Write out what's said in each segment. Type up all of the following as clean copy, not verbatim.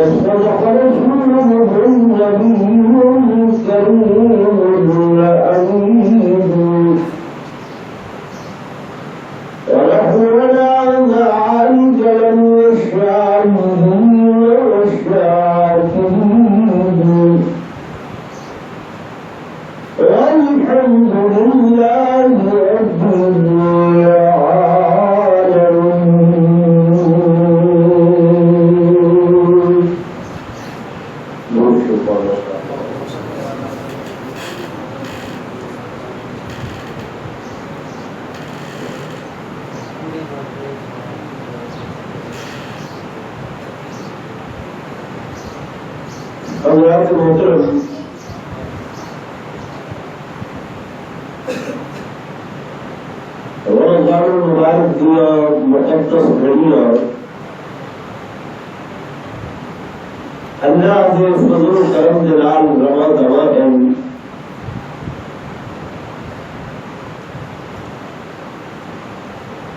وصدق رسوله النبي الكريم الأمين ونحونا ذلك لم يشاء والشاكرين والحمد لله رب حضرت محترم رمضان المبارک دیا مقدس گھڑیاں اللہ کے فضل و کرم جلال رواں دواں ہیں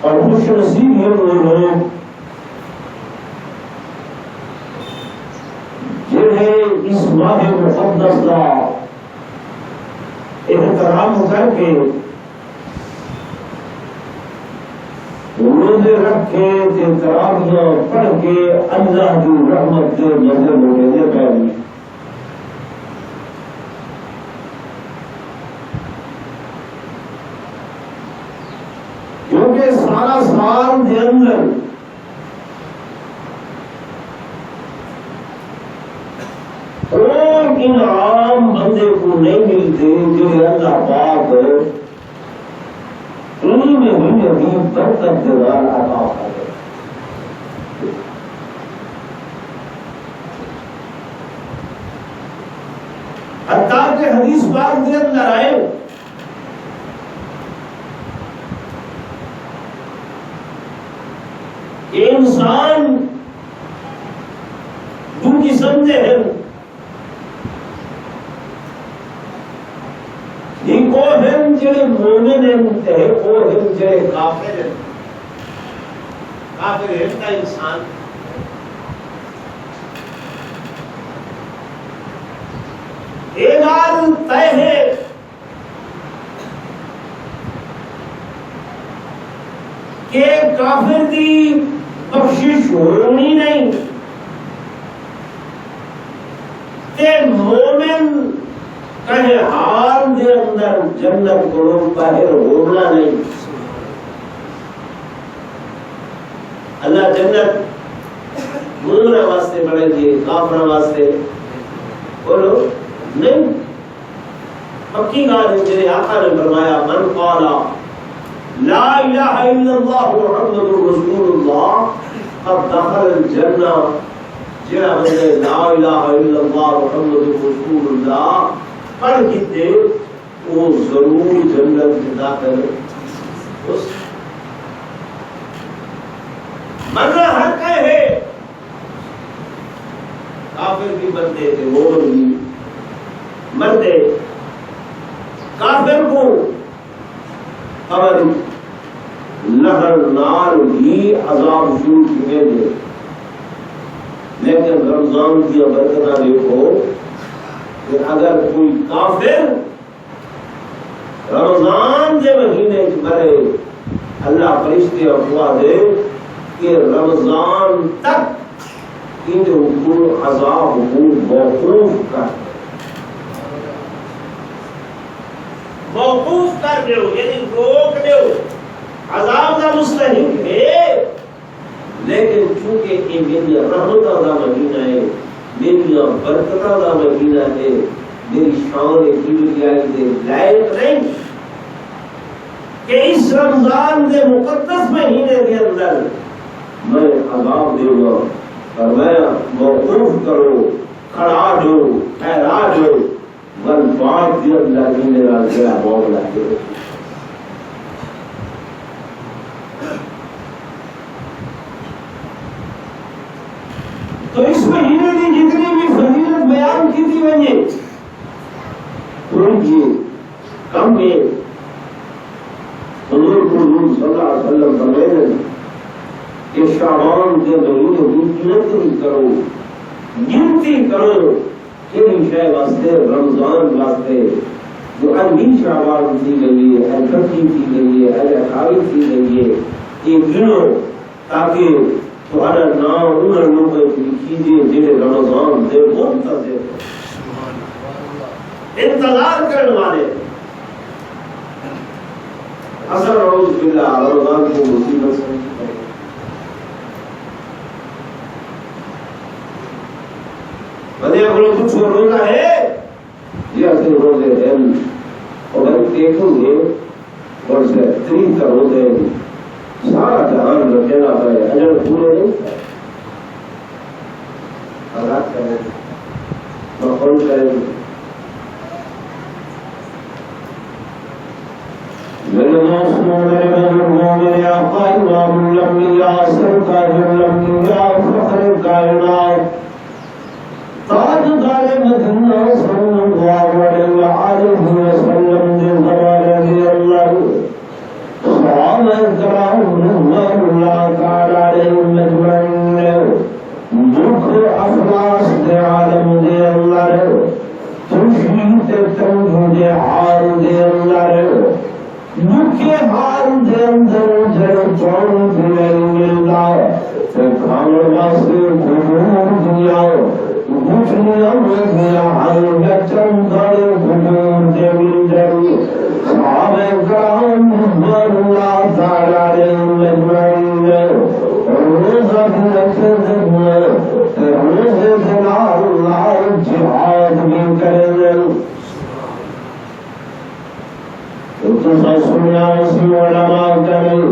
اور خوش نصیب ہیں وہ لوگ جنہیں اس ماہ مقدس کا احترام کر کے روزے رکھ کے تراویحاں پڑھ کے اللہ کی رحمت کے نظر میں پہلی کیونکہ سارا سال کے اندر کوئی انعام بندے کو نہیں ملتے جو اللہ پاک میں ہوئی عظیم برکت دیدار عطا کرے. حتیٰ کہ حدیث پاک کے اندر آئے کہ انسان دو قسم کے ہیں. ایک وہ ہیں جڑے مومن ہیں ایک وہ ہیں جڑے کافر ہیں. کافر ہے کا انسان ایک آل طے ہے کہ کافر کی بخشش ہونی نہیں تے مومن کہیں حال دے اندر جنت کو باہر ہونا نہیں. اللہ جنت مومن واسطے بڑھے گی کافر واسطے بولو نہیں. پکی گال ہے جنہیں آقا نے فرمایا من قال لا الہ الا اللہ محمد رسول اللہ قد دخل الجنہ. جنہ بندے لا الہ الا اللہ محمد رسول اللہ پڑھ کیتے وہ ضرور جنت میں داخل اس مرنا ہر کہے کافر بھی مرتے تھے وہ بھی مرتے. کافر کو خبر لہر نار ہی عذاب شروع کیے تھے. لیکن رمضان کی برکتہ دیکھو کہ اگر کوئی کافر رمضان کے مہینے مرے اللہ فرشتے افواہ دے کہ رمضان تک ان حقوق عذاب حقوق موقوف کر دو یعنی روک دو. عذاب کا مستحق ہے لیکن چونکہ یہ میری رحمت کا مہینہ ہے میری برکت کا مہینہ ہے میری شان کبریائی کے لائق نہیں کہ اس رمضان کے مقدس مہینے کے اندر میں عذاب دوں گا. فرمایا موقوف کرو کھڑا جو ٹھہرا جو ون بات بھی اللہ کی میرا گیا معاملہ ہے. تو اس مہینے کی جتنی بھی فضیلت بیان کی تھی بنیے یہ کم ہے. حضور صلی اللہ علیہ وسلم فرمائے کہ شعبان کے مہینے کی قیمت نہیں کرو گنتی کرو کہ شے واسطے رمضان واسطے جو انی شعبان تھی گئی ہے، الفتی تھی گئی ہے، الاخائی تھی گئی ہے، یہ گنو تاکہ تمہارا نام ان لوگوں کی لکھی جنہیں رمضان دے منتظر انتظار کرنے والے اثر روز بلا رمضان کو مصیبت سمجھتے ہیں۔ بندے کو کچھ روزہ ہے یہ اصل روزے دن اور دیکھیں گے اور سے 3 روزے سارا جہان رکھنا پڑے اجر پورے نہیں آزاد کریں مقبول کریں میرے دوستوں میرے بزرگوں میرے آقا امام الانبیاء سرکار الانبیاء فخر کائنات تاجدار مدینہ صلی اللہ علیہ وسلم نے زمانے میں اللہ صحابہ کرام رضوان اللہ تعالی علیہم اجمعین دکھ افلاس دے عالم دے اللہ رہے تشریف تنگ دے حال دے اللہ رہے دکھ حال دے اندر جر چون دے اللہ تے کھانے واسطے قبور دنیا دنیا میں دیا حال بچن دے قبور دے مل صحابہ کرام رضوان اللہ تعالی علیہم اجمعین روزہ دن روزے دن اللہ جہاد بھی کریں تو سنیا اسی علماء کریں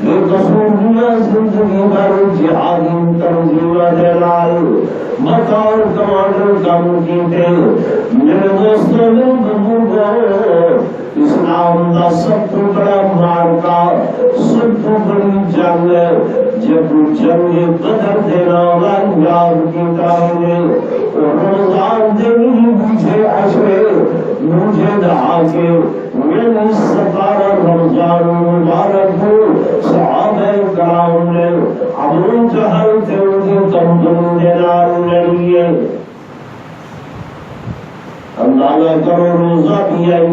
لقصورنا زندگی بھر جہادی تنظیم دلال مطار کمانڈر کام کیتے میرے دوستوں میں بزرگوں اسلام دا سب تو بڑا مارکا سب تو بڑی جنگ جب جنگ بدر دینا یاد کی تاہنے رمضان دینی مجھے عشرے مجھے دعا کے میں 17 رمضان مبارک ہوں صحابہ کرام نے ابو جہل سے ان کی کمزور دینار لڑیے اندازہ کرو روزہ بھی آئی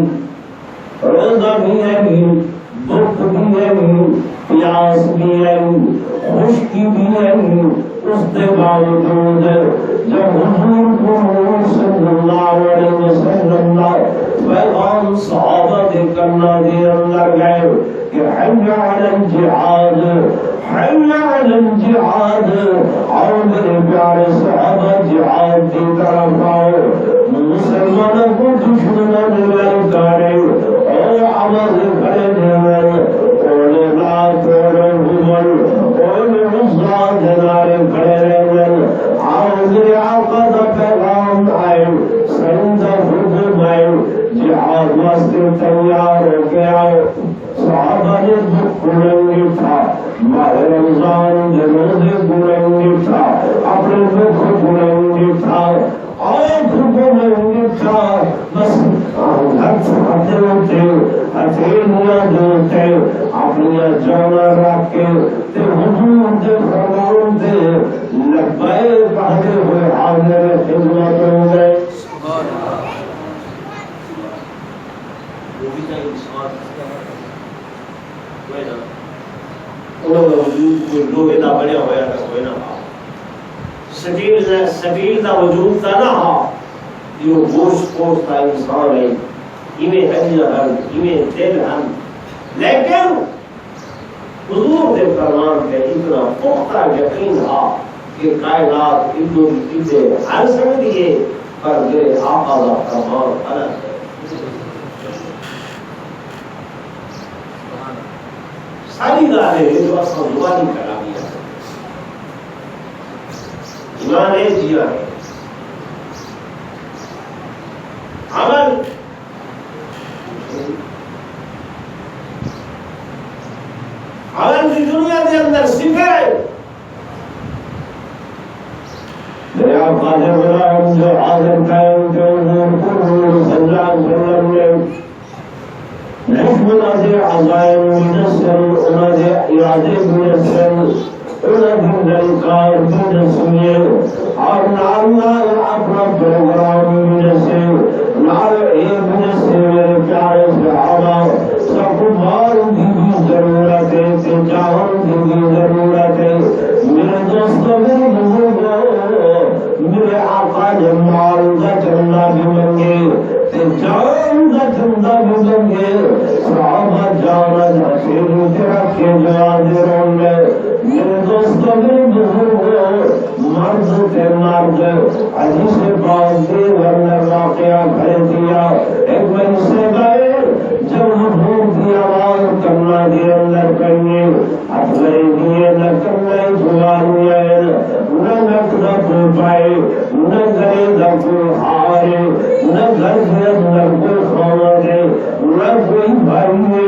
بھوک بھی آئی پیاس بھی آئی خشکی بھی آئی اس کے باوجود جب حضور کو صلی اللہ علیہ وسلم پیغام صحابہ دے کرنا دے اللہ گئے کہ حی علی الجہاد حی علی الجہاد اور میرے پیارے صحابہ جہاد کی طرف آؤ مسلمانوں کو دشمنوں نے للکارے اور عمل کھڑے دیور اور رات اور حمل اور رضا دنارے کھڑے دیور آؤ میرے آقا دا پیغام آئے سندہ حکم آئے جہاد واسطے تیار ہو کے آؤ صحابہ نے دکھ گڑیں تھا ماہ رمضان جنوزے گڑیں تھا اپنے دکھ گڑیں تھا آئے گڑیں تھا بس ہاتھ ہاتھے ہوتے ہتھیلیاں دوتے اپنی جانا رکھ کے تے حضور دے فرمان دے لبائے پہلے ہوئے حاضر خدمت ہو گئے لوہے دا بنیا ہوا تھا کوئی نہ سٹیل دا وجود تھا نہ یہ گوشت پوشت تھا انسان ہے ایویں ہڈیاں ہن ایویں دل ہن لیکن حضور دے فرمان پہ اتنا پختہ یقین تھا کہ کائنات ادھر چیزیں ہر سکتی ہے پر میرے آقا دا فرمان الگ ہے ساری گال ہے جو اصل زبانی کلامی ہے ایمان ہے جیا ہے عمل عمل کی دنیا کے اندر صفر ہے میرے آقا جب رحم جو حاضر قائم کے حضور صلی اللہ علیہ وسلم نے نحن نازع عزائم منسل ونازع إعادة منسل انہیں دن کار بھی سنیے اور نال اپنا پروگرام بھی سے نال ایک سے میرے پیارے صحابہ سب مال کی بھی ضرورت ہے جان کی بھی ضرورت ہے میرے دوستوں میرے بزرگوں میرے آقا جب مال کا چندہ بھی منگے جان کا چندہ بھی منگے صحابہ جانا جاتے رکھے جواب رون میں میرے دوستوں میرے بزرگوں مرد سے مرد حدیث پاک کے ورنہ واقعہ کھڑے دیا ایک مہینے گئے جب حضور کی آواز کرنا کے اندر کریے اپنے دیے نہ کرنا جوانیاں نہ نقدہ کو پائے نہ گرے نہ کوئی ہارے نہ گھر کے اندر کوئی خواہ ہے نہ کوئی بھائی ہے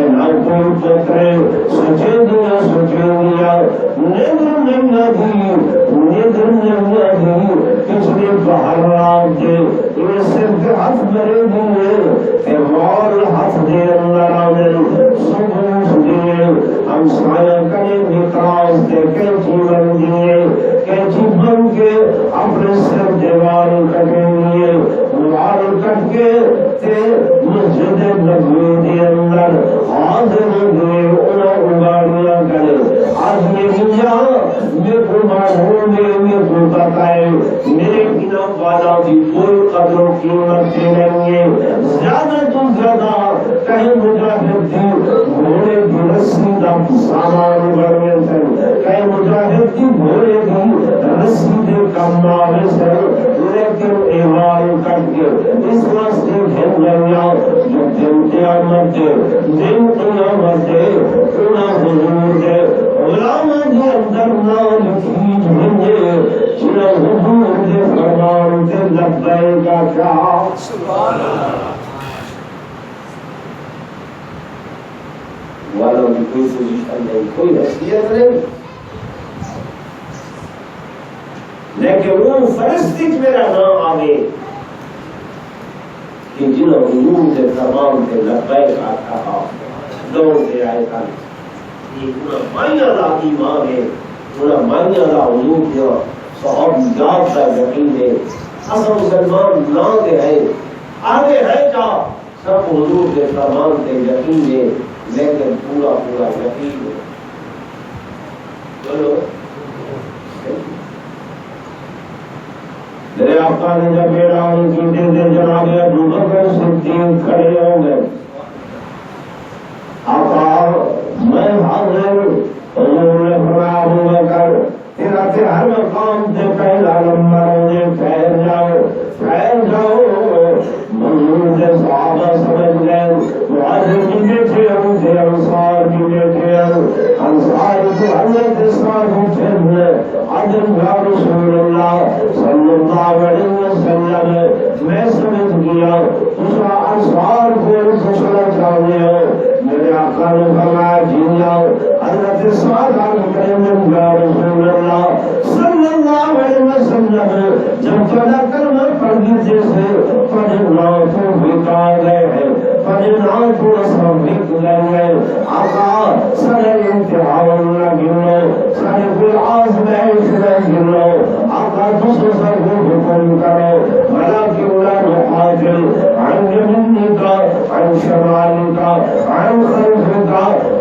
نہ کوئی پترے سچے دیا نیدر نہیں دی کس نے باہر رات دے یہ صرف ہاتھ بھرے دیے مال ہاتھ دے اندر آنے سبوس دیے ہم سایہ کریں وکاس دے کیچی بن دیے کیچی بن کے اپنے سر دیوار کٹیں دیے دیوار کٹ کے مسجد نبوی دے اندر حاضر دیے انہیں اگاڑیاں کرے آج یہ دنیا میرے کو معلوم ہے میرے کو پتا ہے میرے بنا والا بھی کوئی قدر و قیمت نہیں ہے زیادہ تو زیادہ کہیں مجاہد تھی گھوڑے کی رسی کا سامان بڑھنے سے کہیں مجاہد کی گھوڑے کی رسی کے کمانے سے لیکن ایوان کٹ کے اس واسطے گھن گیا جو دن قیامت ہے انہا حضور ہے علامہ کے اندر نام کھیج بھنجے چنہ حضور کے فرمان کے لبے کا کہا سبحان اللہ والوں کی کوئی پوزیشن نہیں کوئی حیثیت نہیں لیکن وہ فرشتے میرا نام آگے کہ جنہوں حضور کے فرمان کے لبے کا کہا دوڑ کے آئے تھا انہیں مائنہ دا ایمان ہے انہیں مائنہ دا حضور کیا صحابیات کا یقین ہے اصل مسلمان نہ دے ہے آگے ہے کیا سب حضور کے فرمان کے یقین ہے لیکن پورا یقین ہے چلو میرے آقا نے جب اعلان کی دے جناب ابو بکر صدیق کھڑے ہو گئے آقا میں حاضر حضور نے فرمایا ابو بکر تیرا ہر مقام سے پہلا نمبر مجھے پھیل جاؤ منظور سے صحابہ سمجھ گئے مہاجر کی بیٹھے ہوں تھے انصار کی بیٹھے انصار کو حضرت صاحب پھر عجب یا رسول اللہ صلی اللہ علیہ وسلم میں سمجھ گیا دوسرا انصار کو پوچھنا چاہتے ہو میرے آقا نے فرمایا جی جاؤ حضرت صاحب کریم یا رسول اللہ صلی اللہ علیہ وسلم جب فلا کرنا پڑ گئی سے فجنا تو بکا گئے ہیں فجنا تو سب بک گئے آقا سارے امتحان نہ گرو سارے کوئی آزمائش نہ گرو آقا دوسرے سب کو حکم کرو بھلا کیوں نہ نحاجل عن یمینک عن شمالک عن خلفک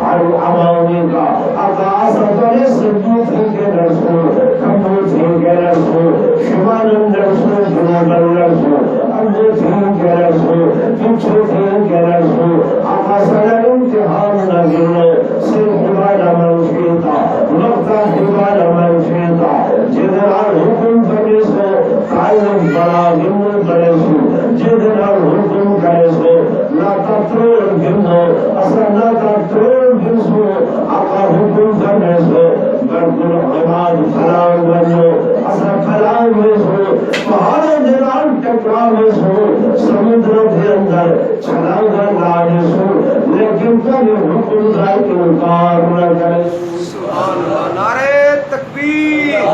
عن امامک آقا اصدر صدوق کے رسول کبوت کے رسول شمال رسول جنوب رسول انجوت کے رسول پچھوت کے رسول آقا سارے امتحان نہ گرو صرف عبادہ منشیتا وقتا عبادہ منشیتا جدر حکم کرے سو قائم بڑا گنو کرے سو جدر حکم کرے سو لا تطور گنو اصلا لا تطور گنسو آقا حکم کرے سو برکل عباد فلان بنو اصلا فلان بنسو پہاڑ جلال ٹکرا بنسو سمندر کے اندر چھلاگا لانے سو لیکن کبھی حکم کا انکار نہ کرے سبحان اللہ نعرہ تکبیر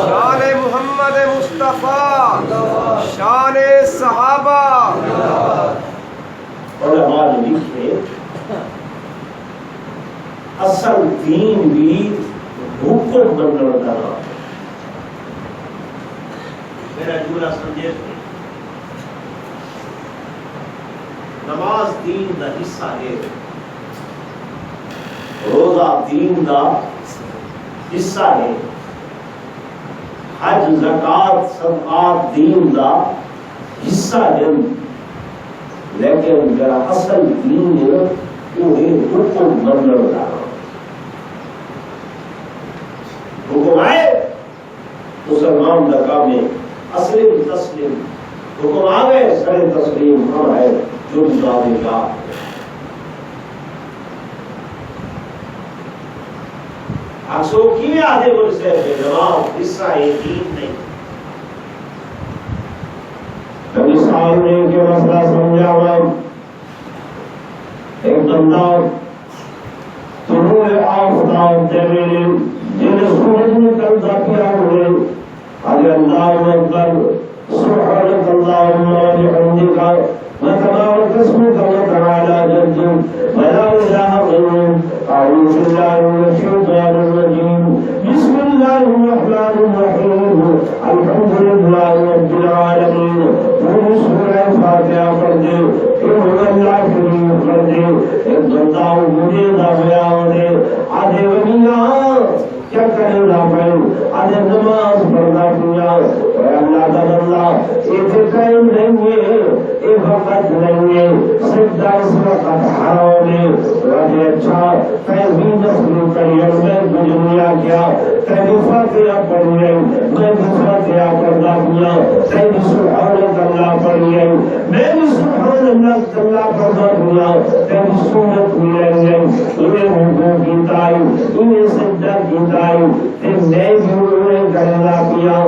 شان محمد مصطفیٰ شان صحابہ علماء لکھے اصل دین بھی حکم بننا تھا. میرا جملہ سمجھے. نماز دین دا حصہ ہے، روزہ دین دا حصہ ہے، حج زکات صدقات دین دا حصہ ہے، لیکن جڑا اصل دین ہے وہ ہے حکم بننا تھا. حکم آئے مسلمان کا کام ہے اسلم تسلیم. حکم آ گئے سر تسلیم ہم ہے جو بتانے کا. اکثر کی آدھے بول سے نماز حصہ ہے دین نہیں. کبھی صاحب نے کہ مسئلہ سمجھا ہوا ایک بندہ طلوع آفتاب تیرے جن سورج نکلتا کیا ہوئے اگر اللہ اکبر سبحانک اللہم و بحمدک وتبارک اسمک وتعالی جدک ولا الہ غیرک اعوذ باللہ من الشیطان الرجیم بسم اللہ الرحمن الرحیم الحمد للہ رب العالمین. پوری سورہ فاتحہ پڑھ دے اللہ شریف پڑھ دے. ایک بندہ مجھے نہ بیان دے آدھے ولیاں کیا کرے نہ پڑے آدھے نماز پڑھنا پیا اللہ کا بندہ ایک قائم نہیں ہے ایک وقت نہیں ہے سجدہ اس وقت حرام ہے. راجے اچھا کہیں نسل کریم میں دنیا کیا کہیں فاتحہ پڑھیے میں بھی فاتحہ پڑھنا پیا کہیں سبحانک اللہ پڑھیے میں بھی سبحانک اللہ پڑھنا پیا کہیں سورت ملیں گے انہیں حکم کی تائی انہیں سجدہ کی تائی ایک نئے بھی کرنا پیا.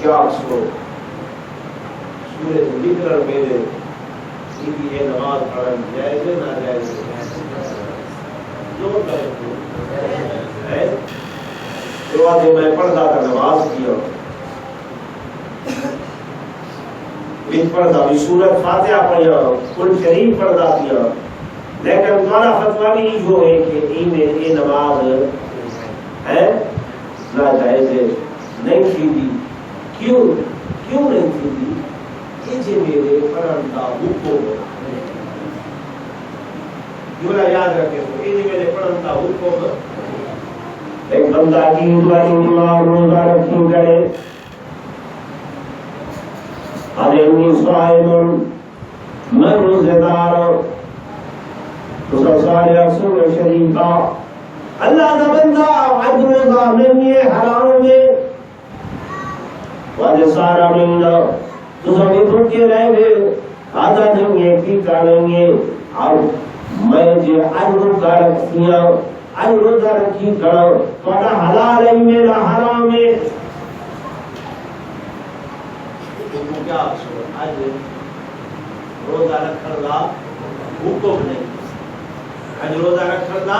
کیا سو سورج ذکر میرے یہ نماز پڑھنا جائز ہے نہ جائز جو کرے جو آدھے میں پڑھتا تھا نماز کیا پڑھتا بھی سورت فاتحہ پڑھیا قرآن شریف پڑھتا کیا لیکن تمہارا فتویٰ بھی جو ہے کہ یہ نماز ہے ناجائز ہے نہیں تھی دی. کیوں نہیں تھی دی؟ یہ جی میرے پڑھن کا حکم جملہ یاد رکھے تو یہ جی میرے پڑھن کا حکم. ایک بندہ کی روزہ رکھی کرے ارے صاحب میں روزے دار سارے سورہ شریفہ اللہ کا بندہ حج روزہ نہیں ہے حرام ہے واجہ سارا مہینہ تو سبھی بھوکے رہ گئے آدھا نہیں ہے کی کریں گے. اور میں جو حج روزہ رکھیا حج روزہ رکھی کرو تھوڑا حلال ہے میرا حرام ہے. کیا آج روزہ رکھنے کا حکم نہیں. آج روزہ رکھنے کا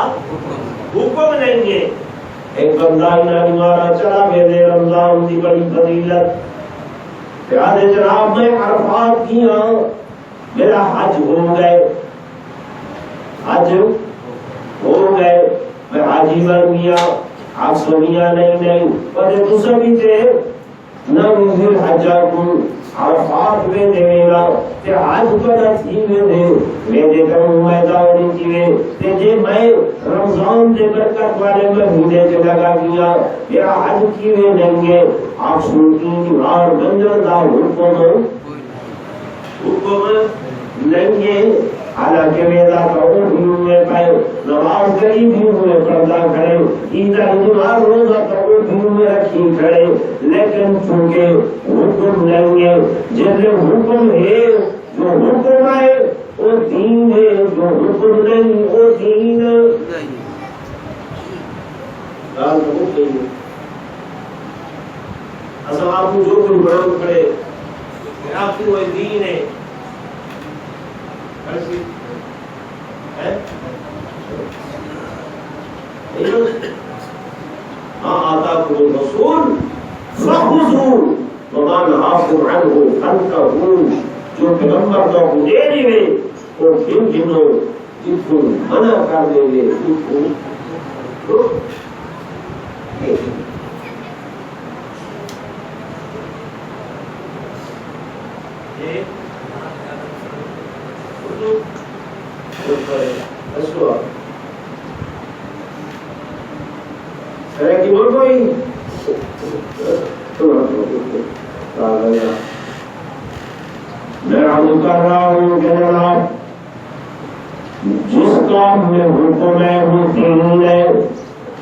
حکم نہیں ہے. ایک بندہ ہمارا چلا گئے دے رمضان کی بڑی فضیلت پیارے جناب میں عرفات کیا میرا حج ہو گئے حج ہو گئے میں حاجی بن گیا. آپ سنیا نہیں پر دوسرا بھی تھے نہ مجھے حجا کو عرفات میں دے گا کہ حج پر تھی میں دے کروں میں داوری کیے کہ جے میں رمضان دے برکت والے مہینے سے لگا گیا میرا حج کیے نہیں ہے. آپ سنتی اور بندر دا حکم نہیں ہے. حالانکہ میرا کہوں بھی ہوئے پائے نماز کری بھی ہوئے پردہ کرے عیدہ نماز روزہ کہوں بھی ہوئے رکھی کرے لیکن چونکہ حکم نہیں ہے جیسے حکم ہے جو حکم ہے وہ دین ہے جو حکم نہیں وہ دین نہیں. گال تو گئی اصل آپ کو جو کوئی بڑھو کھڑے آپ کی وہ دین ہے آتا کو رسول فخذوا وما نهاكم عنه فانتهوا. جو پیغمبر کا دے دیے وہ پھر جنوں جس کو منع کر دیں گے اس کو تو میں عرض کر رہا ہوں کہ جناب جس کام میں حکم ہے وہ دین ہے،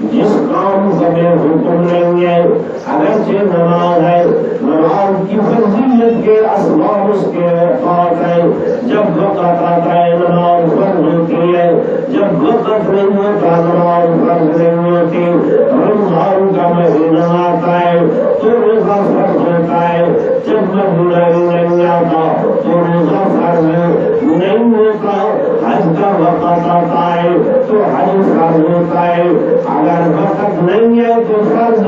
جس کام کا میں حکم نہیں ہے اگرچہ نماز ہے، نماز کی فضیلت کے اسباب اس کے اوقات ہیں، جب وقت آتا ہے نماز فرض ہوتی ہے، جب وقت نہیں ہوتا نماز فرض نہیں ہوتی۔ رمضان کا مہینہ آتا ہے تو روزہ فرض ہوتا ہے، جب مہینہ نہیں آتا تو روزہ فرض نہیں ہوتا۔ حج کا وقت آتا ہے تو حج فرض ہوتا ہے، اگر وقت نہیں ہے تو فرض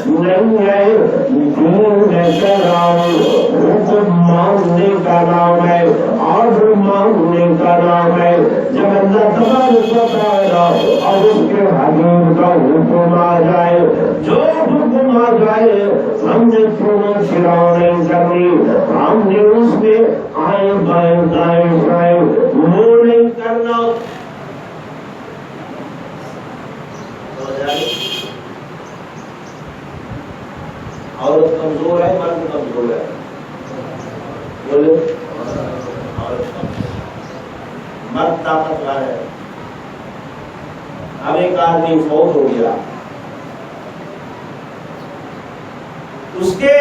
نہیں ہے۔ دین میں کہہ رہا ہوں حکم ماننے کا نام ہے، آرڈر ماننے کا نام ہے۔ جب اللہ تبارک و تعالی اور اس کے حبیب کا حکم آ جائے، جو حکم آ جائے ہم نے چھوڑو چھڑاؤ نہیں کرنی، ہم نے اس میں آئیں بائیں دائیں بائیں وہ نہیں کرنا۔ عورت کمزور ہے، مرد کمزور ہے، بولے مرد طاقتور ہے۔ اب ایک آدمی فوت ہو گیا، اس کے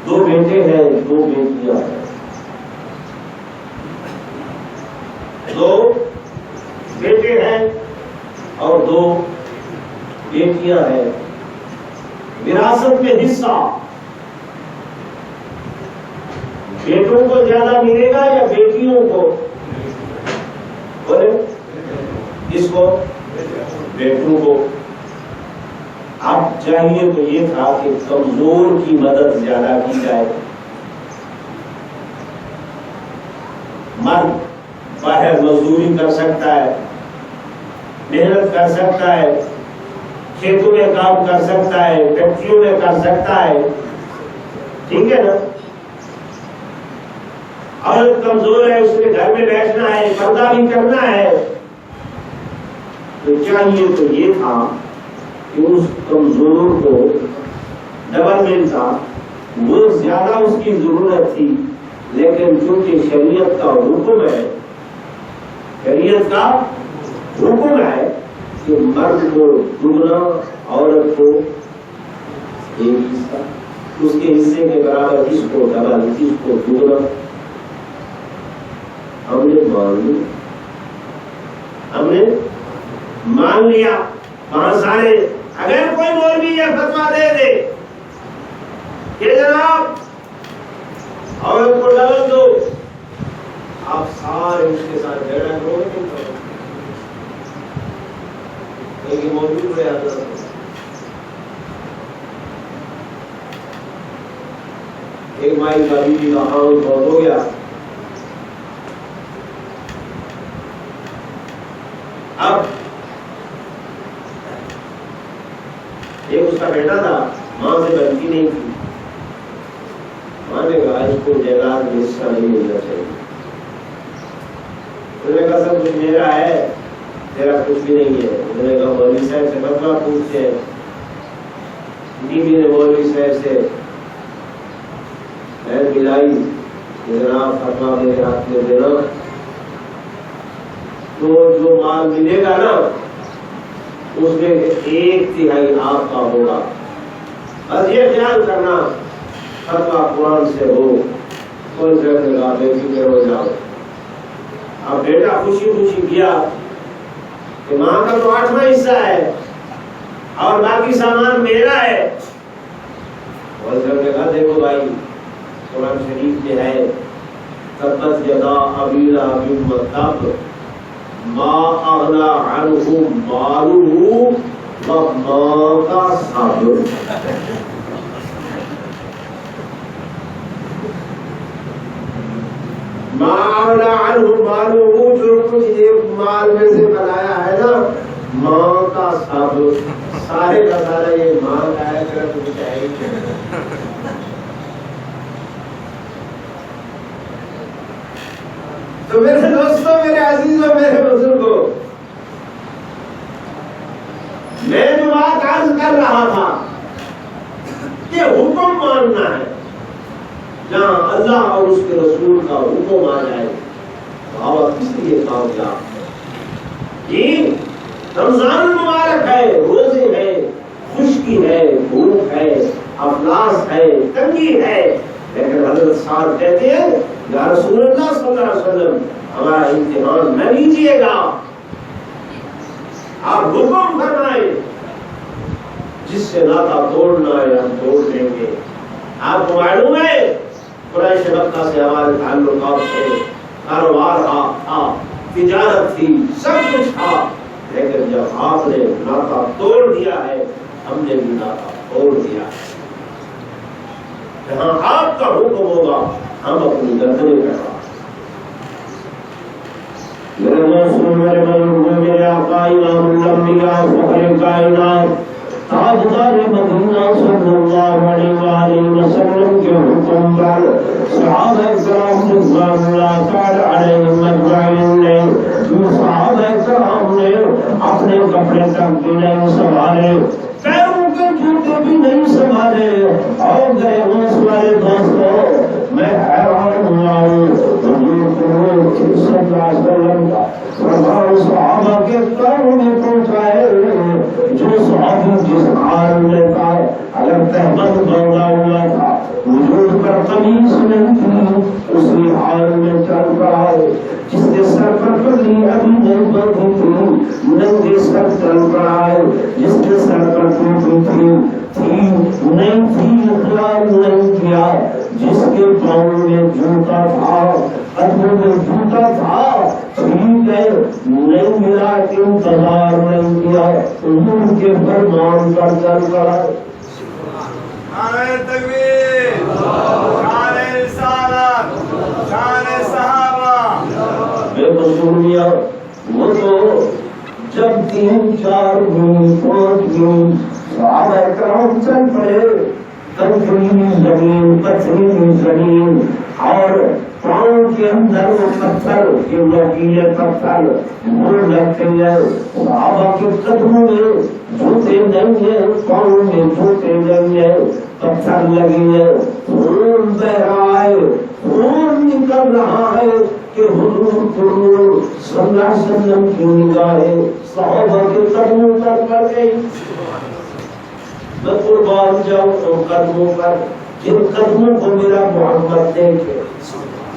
دو بیٹے ہیں، دو بیٹیاں ہیں، دو بیٹے ہیں اور دو بیٹیاں ہیں۔ وراثت میں حصہ بیٹوں کو زیادہ ملے گا یا بیٹیوں کو؟ بولے کس کو؟ بیٹوں کو۔ اب چاہیے تو یہ تھا کہ کمزور کی مدد زیادہ کی جائے۔ مرد باہر مزدوری کر سکتا ہے، محنت کر سکتا ہے، کھیتوں میں کام کر سکتا ہے، فیکٹریوں میں کر سکتا ہے، ٹھیک ہے نا؟ عورت کمزور ہے، اس کے گھر میں بیٹھنا ہے، پردہ بھی کرنا ہے، تو چاہیے تو یہ تھا کہ اس کمزور کو ڈبل ملتا، وہ زیادہ اس کی ضرورت تھی، لیکن چونکہ شریعت کا حکم ہے، شریعت کا حکم ہے کہ مرد کو دگنا، عورت کو ایک حصہ، اس کے حصے کے برابر اس کو ڈبل، اس کو دگنا۔ ہم نے مان لیا وہاں سارے۔ اگر کوئی مولوی یہ فتویٰ دے دے کہ جناب عورت کو ڈبل دو، آپ سارے اس کے ساتھ جھگڑا کرو گے؟ ایک مولوی کو یاد رکھو، ایک مائی کا بیوی کا خاوند فوت ہو گیا، اب ایک اس کا بیٹا تھا، ماں سے بنتی نہیں تھی، ماں نے کہا اس کو جائیداد میں حصہ نہیں ملنا چاہیے۔ انہوں نے کہا سب کچھ میرا ہے، تیرا کچھ بھی نہیں ہے۔ انہوں نے کہا مولوی صاحب سے فتویٰ پوچھتے ہیں۔ بیوی نے مولوی صاحب سے بہن ملائی کہ جناب فتویٰ میرے ہاتھ میں دینا، تو جو مال ملے گا نا اس میں 1/3 آپ کا ہوگا، بس یہ خیال کرنا فتویٰ قرآن سے ہو۔ کوئی ذکر لگا بے فکر ہو جاؤ۔ اب بیٹا خوشی خوشی کیا کہ ماں کا تو 8واں حصہ ہے اور باقی سامان میرا ہے۔ اور ذکر لگا دیکھو بھائی قرآن شریف میں ہے تبت یدا ابی لہب وتب ما اغنی عنہ مالہ وما کسب۔ مال عنہ مالہ، جو کچھ ایک مال میں سے بنایا ہے نا، ماں کا سب سارے کا سارا یہ ماں کا ہے، پھر کچھ چاہیے. تو میرے دوستوں، میرے عزیزوں، میرے بزرگوں، میں جو بات عرض کر رہا تھا کہ حکم ماننا ہے، جہاں اللہ اور اس کے رسول کا حکم آ جائے تو کس لیے کامیاب ہے. جی رمضان مبارک ہے، روزے ہے، خشکی ہے، بھوک ہے، افلاس ہے، تنگی ہے، لیکن حضرت صاحب کہتے ہیں یا رسول اللہ صلی اللہ علیہ وسلم ہمارا امتحان نہ لیجیے گا، آپ حکم فرمائیں، جس سے ناتا توڑنا ہے ہم توڑ دیں گے. آپ کو معلوم ہے قریش مکہ سے ہمارے تعلقات تھے، کاروبار تھا، تجارت تھی، سب کچھ تھا، لیکن جب آپ نے ناتا توڑ دیا ہے ہم نے بھی ناتا توڑ دیا ہے. جہاں آپ کا حکم ہوگا ہم اپنی گردنیں کٹوا. میرے دوستوں، میرے بزرگوں، میرے آقا امام الانبیاء فخر کائنات تاجدار مدینہ صلی اللہ علیہ وآلہ وسلم کے حکم پر صحابہ کرام رضوان اللہ تعالی علیہم اجمعین نے، صحابہ کرام نے اپنے کپڑے تک بھی نہیں سنبھالے، پیروں کے جوتے بھی نہیں سنبھالے، اور گئے اس والے دوستوں میں حیران ہوا ہوں حضور صلی اللہ علیہ وسلم کا فرمان صحابہ کے پیروں میں پہنچائے. جو صحابی جس حال میں تھا، اگر تہمت باندھا ہوا تھا، وجود پر قمیص نہیں تھی، اسی حال میں چل رہا ہے. جس کے سر پر پگڑی ابھی نہیں بندھی تھی، ننگے سر چل رہا ہے. جس کے سر پر ٹوپی تھی نہیں تھی، اخلاق نہیں کیا. جس کے پاؤں میں جوتا تھا، قدموں میں جوتا تھا، ٹھیک ہے نہیں ملا، انتظار نہیں کیا، حضور کے فرمان پر چل پڑا. نعرہ تکبیر، نعرہ رسالت، نعرہ صحابہ. بے بزرگیاں وہ تو جب 3 4 دن 5 دن صحابہ کرام چل پڑے، پتھریلی زمین، پتھریلی زمین، اور پاؤں کے اندر وہ پتھر کے نوکیلے پتھر وہ لگتے ہیں. صحابہ کے قدموں میں جوتے نہیں ہیں، پاؤں میں جوتے نہیں ہیں، پتھر لگے ہیں، خون بہ رہا ہے، خون نکل رہا ہے کہ حضور صلی اللہ علیہ وسلم کی نگاہیں صحابہ کے قدموں پر پڑ گئی. میں قربان جاؤں ان قدموں پر، جن قدموں کو میرا محمد دیکھے،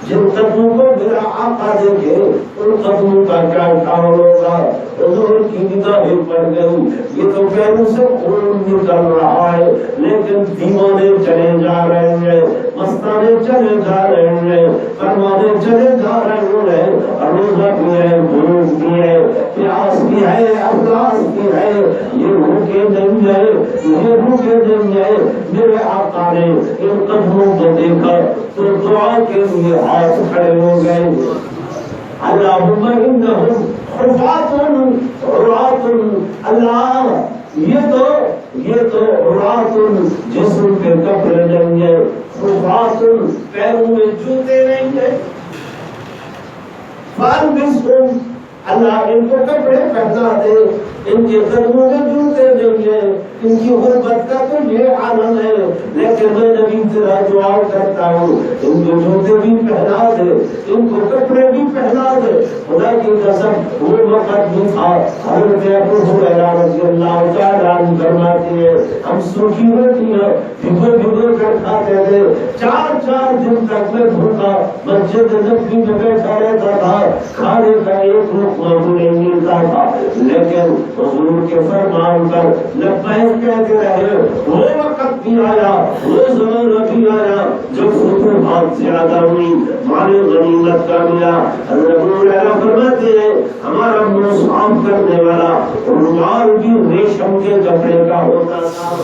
جن قدموں کو میرا آقا دیکھے، ان قدموں کا کیا حال ہوگا. حضور کی نگاہیں پڑ گئی. یہ تو پیروں سے خون نکل رہا ہے، لیکن دیوانے چلے جا رہے ہیں، مستانے چلے جا رہے ہیں، پروانے چلے جا رہے ہیں. روزہ بھی ہے، بھوک بھی ہے، پیاس بھی ہے، افلاس بھی ہے. یہ بھوکے نہیں ہے، یہ بھوکے نہیں ہے. میرے آقا نے ان قدموں کو دیکھا تو دعا کے لیے ہاتھ کھڑے ہو گئے. اللہم انہم حفاظ عراۃ، اللہ یہ تو عراۃ جسم کے کپڑے نہیں ہے، حفاظ پیروں میں جوتے نہیں ہے. فالبسہم، اللہ ان کو کپڑے پہنا دے. ان کے قدموں میں جوتے نہیں ہیں، ان کی غربت کا تو یہ عالم ہے، لیکن میں نبی تیرا دعا کرتا ہوں ان کو جوتے بھی پہنا دے، ان کو کپڑے بھی پہنا دے. خدا کی قسم وہ وقت بھی تھا حضرت ابو ہریرہ رضی اللہ تعالیٰ عنہ فرماتے ہیں ہم سوکھی روٹیاں بھگو کر کھاتے تھے. 4 دن تک میں بھوکا مسجد نبوی میں بیٹھا رہتا تھا، کھانے کا ایک لقمہ بھی نہیں ملتا تھا، لیکن حضور کے فرمان پر لبیک کہتے رہے. وہ وقت بھی آیا، وہ زمانہ بھی آیا جب فتوحات زیادہ ہوئی، مال غنیمت کا ملا. حضرت ابو ہریرہ فرماتے ہیں ہمارا منہ صاف کرنے والا رومال بھی ریشم کے کپڑے کا ہوتا تھا.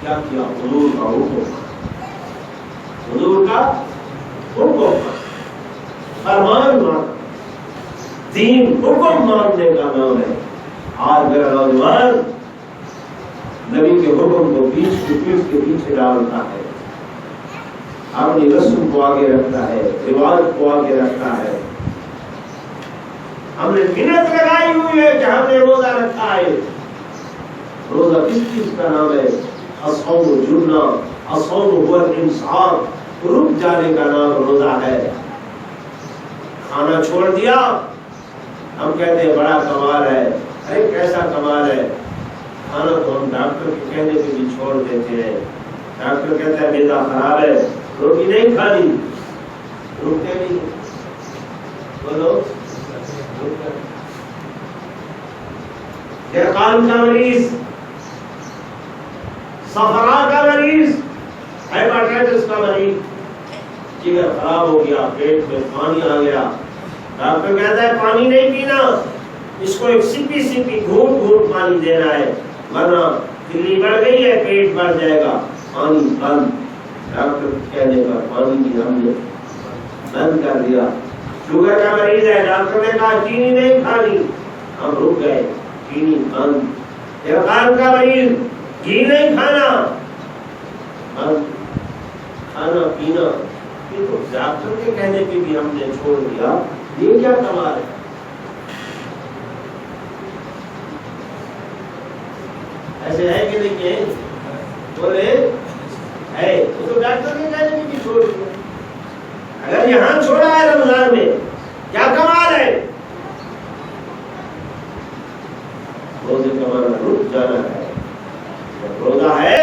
کیا کیا؟ حضور کا حکم، حضور کا حکم، فرمان مانا، دین حکم ماننے کا نام ہے۔ آج میرا نوجوان نبی کے حکم کو پیٹھ کے پیچھے ڈالتا ہے، اپنی رسم کو آگے رکھتا ہے، رواج کو آگے رکھتا ہے۔ ہم نے محنت لگائی ہوئی ہے کہ ہم نے روزہ رکھا ہے۔ روزہ کس چیز کا نام ہے؟ الصوم جنہ، الصوم هو الامساک، رک جانے کا نام روزہ ہے۔ کھانا چھوڑ دیا، ہم کہتے ہیں بڑا کمال ہے۔ ارے کیسا کمال ہے؟ کھانا تو ہم ڈاکٹر کے کہنے پہ بھی چھوڑ دیتے ہیں۔ ڈاکٹر کہتا ہے معدہ خراب ہے، روٹی نہیں کھانی، رکتے نہیں، بولو درقان کا مریض، صفرا کا مریض، ہیپاٹائٹس کا مریض، جگر خراب ہو گیا، پیٹ میں پانی آ گیا، ڈاکٹر کہتا ہے پانی نہیں پینا، اس کو ایک سپی سپی گھونٹ گھونٹ پانی دینا ہے، ورنہ کھلی بڑھ گئی ہے، پیٹ بھر جائے گا، پانی بند۔ ڈاکٹر کہنے پر پانی بھی ہم نے بند کر دیا۔ شوگر کا مریض ہے، ڈاکٹر نے کہا چینی نہیں کھانی، ہم رک گئے، چینی بند۔ درقان کا مریض، گھی نہیں کھانا، بند۔ کھانا پینا یہ تو ڈاکٹر کے کہنے پہ بھی ہم نے چھوڑ دیا، یہ کیا کمال ہے؟ ایسے ہے کہ نہیں ہے؟ بولے ہے، وہ تو ڈاکٹر کے کہنے پہ بھی چھوڑ دیا۔ اگر یہاں چھوڑا ہے رمضان میں، کیا کمال ہے؟ روزے کا مانا رک جانا ہے۔ روزہ ہے،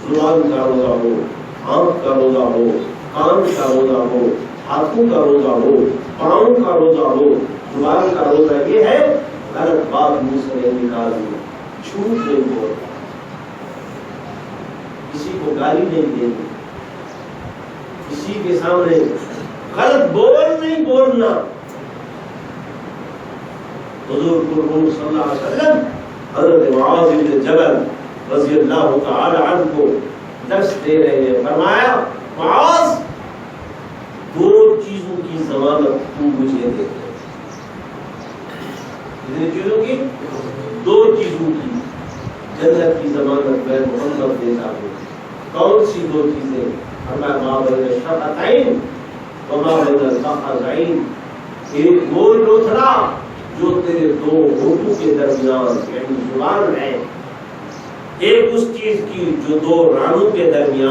زبان کا روزہ ہو، آنکھ کا روزہ ہو، کان کا روزہ ہو، ہاتھوں کا روزہ ہو، پاؤں کا روزہ ہو، زبان کا روزہ یہ ہے غلط بات منہ سے نہیں نکالنی، جھوٹ نہیں بولنا، کسی کو گالی نہیں دینی، کسی کے سامنے غلط بول نہیں بولنا۔ حضور صلی اللہ علیہ وسلم حضرت معاذ بن جبل رضی اللہ تعالی عنہ کو درس دے رہے ہیں، فرمایا معاذ دو چیزوں کی ضمانت تو مجھے دے دے۔ کتنی چیزوں کی؟ دو چیزوں کی جنت کی ضمانت میں محمد دیتا ہوں۔ کون سی دو چیزیں؟ فرمایا ما بین الشفتین وما بین الفخذین، ایک وہ لوتھڑا جو تیرے دو ہونٹوں کے درمیان یعنی زبان ہے، ایک اس چیز کی جو دو رانوں کے درمیان